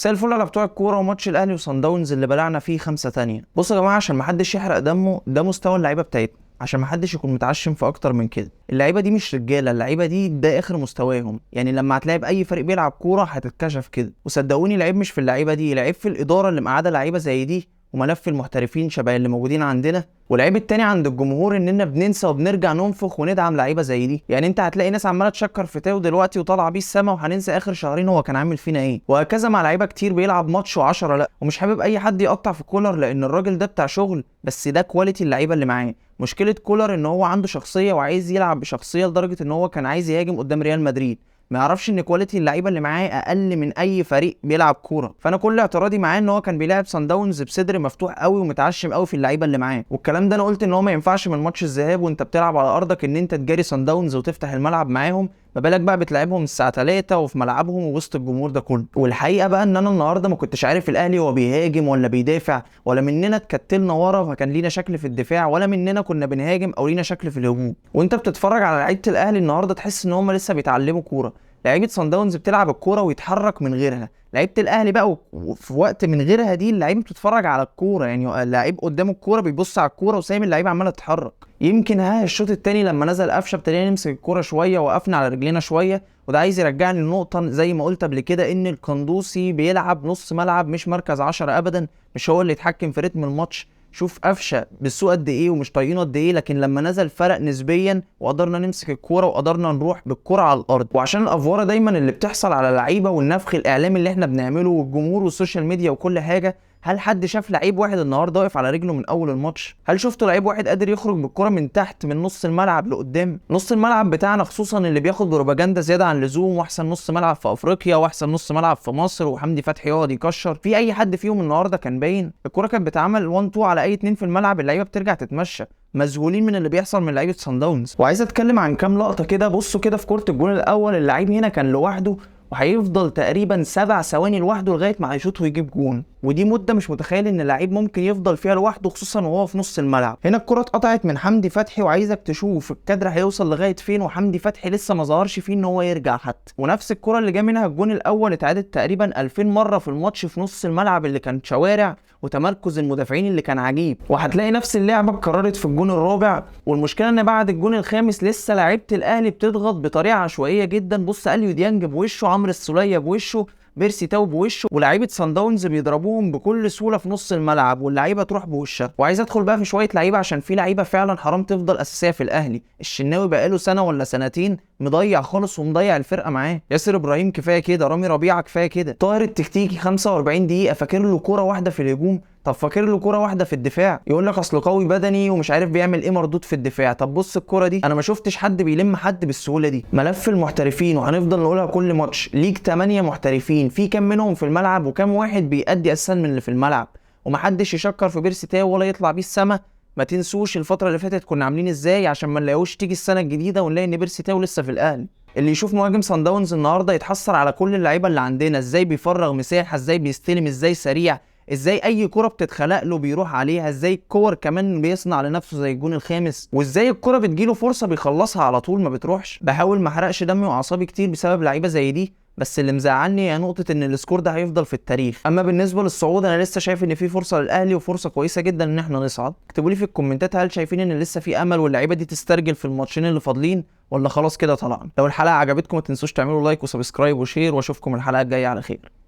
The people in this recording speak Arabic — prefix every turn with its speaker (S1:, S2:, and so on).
S1: مساء الفل على بتوع الكوره وماتش الاهلي وصن داونز اللي بلعنا فيه 5 تانية. بصوا يا جماعه، عشان محدش يحرق دمه، ده مستوى اللعيبه بتاعتنا، عشان محدش يكون متعشم في اكتر من كده. اللعيبه دي مش رجاله، اللعيبه دي ده اخر مستواهم. يعني لما هتلاعب باي فريق بيلعب كوره هتتكشف كده. وصدقوني العيب مش في اللعيبه دي، العيب في الاداره اللي مقعده لعيبه زي دي وملف المحترفين شبه اللي موجودين عندنا. والعيب التاني عند الجمهور اننا بننسى وبنرجع ننفخ وندعم لعيبه زي دي. يعني انت هتلاقي ناس عماله تشكر في تاو دلوقتي وطالعه بيه السما، وهننسى اخر شهرين هو كان عامل فينا ايه. وهكذا مع لعيبه كتير بيلعب ماتش و10 لا. ومش حابب اي حد يقطع في كولر، لان الراجل ده بتاع شغل، بس ده كواليتي اللعيبه اللي معاه. مشكله كولر ان هو عنده شخصيه وعايز يلعب بشخصيه لدرجه ان هو كان عايز يهاجم قدام ريال مدريد. ما يعرفش ان كواليتي اللعيبه اللي معاه اقل من اي فريق بيلعب كوره. فانا كل اعتراضي معاه ان هو كان بيلعب صن داونز بصدر مفتوح قوي ومتعشم قوي في اللعيبه اللي معاه. والكلام ده انا قلت ان هو ما ينفعش من ماتش الذهاب وانت بتلعب على ارضك ان انت تجاري صن داونز وتفتح الملعب معاهم، ما بالك بقى بتلعبهم الساعه 3 وفي ملعبهم ووسط الجمهور ده كله. والحقيقه بقى ان انا النهارده ما كنتش عارف الاهلي هو بيهاجم ولا بيدافع، ولا مننا اتكتلنا ورا فكان لينا شكل في الدفاع، ولا مننا كنا بنهاجم او لينا شكل في الهجوم. وانت بتتفرج على لعيبه الاهلي النهارده تحس ان هم لسه بيتعلموا كوره. لعيبه صن داونز بتلعب الكوره ويتحرك من غيرها، لعيبه الاهلي بقى وفي وقت من غيرها دي اللعيبه بتتفرج على الكوره. يعني اللعيب قدام الكوره بيبص على الكوره وسايب اللعيبه عماله تتحرك. يمكن الشوط الثاني لما نزل قفشه ابتدينا نمسك الكوره شويه، وقفنا على رجلينا شويه. وده عايز يرجعني لنقطه زي ما قلت قبل كده، ان القندوسي بيلعب نص ملعب مش مركز 10 ابدا، مش هو اللي يتحكم في رتم الماتش. شوف قفشه بالسوق قد ايه ومش طايقينه قد ايه، لكن لما نزل فرق نسبيا وقدرنا نمسك الكوره وقدرنا نروح بالكوره على الارض. وعشان الافوره دايما اللي بتحصل على لعيبه والنفخ الاعلامي اللي احنا بنعمله والجمهور والسوشيال ميديا وكل حاجه، هل حد شاف لعيب واحد النهارده واقف على رجله من اول الماتش؟ هل شفتوا لعيب واحد قادر يخرج بالكره من تحت من نص الملعب لقدام؟ نص الملعب بتاعنا خصوصا اللي بياخد بروباجندا زياده عن اللزوم، واحسن نص ملعب في افريقيا واحسن نص ملعب في مصر وحمدي فتحي يقعد يكشر في اي حد فيهم النهارده كان باين. الكره كانت بتعمل 1 2 على اي اتنين في الملعب، اللعيبه بترجع تتمشى مذهولين من اللي بيحصل من لعيبه صن داونز. وعايز اتكلم عن كام لقطه كده. بصوا كده في كره الجون الاول، اللعيب هنا كان لوحده وهيفضل تقريبا 7 ثواني لوحده لغايه ما هيشوط ويجيب جون، ودي مده مش متخيل ان اللعيب ممكن يفضل فيها لوحده، خصوصا وهو في نص الملعب. هنا الكره اتقطعت من حمدي فتحي، وعايزك تشوف الكادر هيوصل لغايه فين، وحمدي فتحي لسه ما ظهرش فيه ان هو يرجع حتى. ونفس الكره اللي جه منها الجون الاول اتعادت تقريبا 2000 مره في الماتش في نص الملعب اللي كان شوارع، وتمركز المدافعين اللي كان عجيب. وهتلاقي نفس اللعبه اتكررت في الجون الرابع. والمشكله ان بعد الجون الخامس لسه لعيبه الاهلي بتضغط بطريقه عشوائيه جدا. بص اليو ديانج بوشه، عمرو السوليه بوشه، بيرسي تاو بوشه، ولاعيبه صن داونز بيضربوهم بكل سهوله في نص الملعب واللعيبه تروح بوشها. وعايز ادخل بقى في شويه لعيبه، عشان في لعيبه فعلا حرام تفضل اساسيه في الاهلي. الشناوي بقاله سنه ولا سنتين مضيع خالص ومضيع الفرقه معاه. ياسر ابراهيم كفايه كده، رامي ربيعه كفايه كده. طاهر التكتيكي 45 دقيقه فاكر له كوره واحده في الهجوم، طب فاكر له كوره واحده في الدفاع. يقول لك اصل قوي بدني ومش عارف بيعمل ايه مردود في الدفاع. طب بص الكوره دي، انا ما شفتش حد بيلم حد بالسهوله دي. ملف المحترفين وهنفضل نقولها كل ماتش، ليك 8 محترفين، في كام منهم في الملعب وكام واحد بيأدي اساسا من اللي في الملعب؟ ومحدش يشكر في بيرسي تاو ولا يطلع بيه السما. ما تنسوش الفتره اللي فاتت كنا عاملين ازاي عشان ما نلاقوش تيجي السنه الجديده ونلاقي ان بيرسي تاو لسه في الاهلي. اللي يشوف مهاجم صن داونز النهارده يتحسر على كل اللعيبه اللي عندنا، ازاي بيفرغ مساحه، ازاي بيستلم، ازاي سريع، ازاي اي كرة بتتخلق له بيروح عليها، ازاي الكور كمان بيصنع لنفسه زي الجون الخامس، وازاي الكرة بتجيله فرصة بيخلصها على طول ما بتروحش. بحاول ما احرقش دمي واعصابي كتير بسبب لعيبة زي دي، بس اللي مزعلني هي نقطة ان السكور ده هيفضل في التاريخ. اما بالنسبة للصعود انا لسه شايف ان في فرصة للاهلي وفرصة كويسة جدا ان احنا نصعد. اكتبوا لي في الكومنتات هل شايفين ان لسه في امل واللعيبة دي تسترجل في الماتشين اللي فاضلين، ولا خلاص كده طلعنا. لو الحلقة عجبتكم ما تنسوش تعملوا لايك وسبسكرايب وشير، واشوفكم الحلقة الجاية على خير.